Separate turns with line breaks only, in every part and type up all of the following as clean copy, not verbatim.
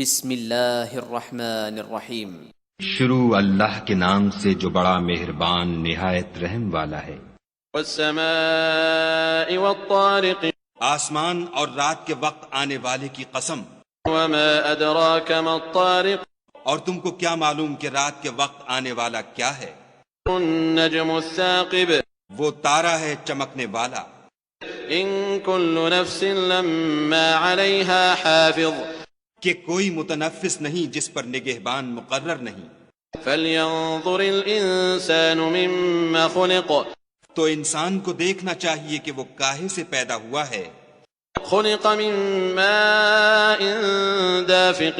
بسم اللہ الرحمن الرحیم۔
شروع اللہ کے نام سے جو بڑا مہربان نہایت رحم والا ہے۔
والسماء والطارق،
آسمان اور رات کے وقت آنے والے کی قسم۔
وما ادراک ما الطارق،
اور تم کو کیا معلوم کہ رات کے وقت آنے والا کیا ہے؟
النجم الثاقب،
وہ تارا ہے چمکنے والا۔
ان كل نفس لما عليها حافظ،
کہ کوئی متنفس نہیں جس پر نگہبان مقرر نہیں۔
فلينظر الانسان مما خلق،
تو انسان کو دیکھنا چاہیے کہ وہ کاہے سے پیدا ہوا ہے۔
خلق من ماء دافق،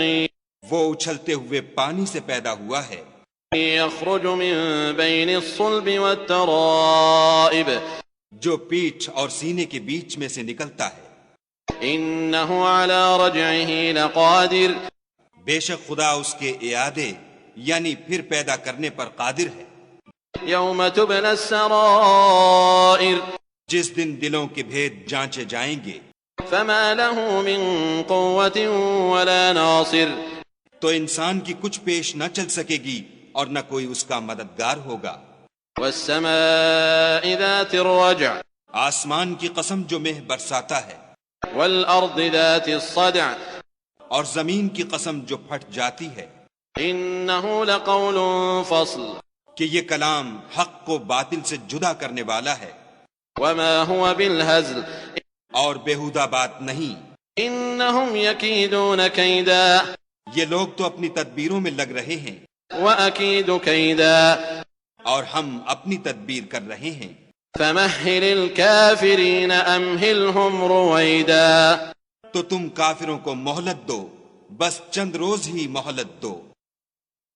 وہ اچھلتے ہوئے پانی سے پیدا ہوا ہے۔
يخرج من بين الصلب والترائب،
جو پیٹھ اور سینے کے بیچ میں سے نکلتا ہے۔
انه على رجعه لقادر،
بے شک خدا اس کے اعادے یعنی پھر پیدا کرنے پر قادر ہے۔
يوم تبلى السرائر،
جس دن دلوں کے بھید جانچے جائیں گے۔
فما له من قوة ولا ناصر،
تو انسان کی کچھ پیش نہ چل سکے گی اور نہ کوئی اس کا مددگار ہوگا۔
والسماء ذات الرجع،
آسمان کی قسم جو مہ برساتا ہے۔
والأرض ذات الصدع،
اور زمین کی قسم جو پھٹ جاتی ہے۔
إنه لقول فصل،
کہ یہ کلام حق کو باطل سے جدا کرنے والا ہے۔
وما هو بالهزل،
اور بیہودہ بات نہیں۔
إنهم يكيدون كيدا،
یہ لوگ تو اپنی تدبیروں میں لگ رہے ہیں،
وأكيد كيدا،
اور ہم اپنی تدبیر کر رہے ہیں۔
فمهل الكافرين أمهلهم رويدا،
تو تم کافروں کو مہلت دو، بس چند روز ہی مہلت دو۔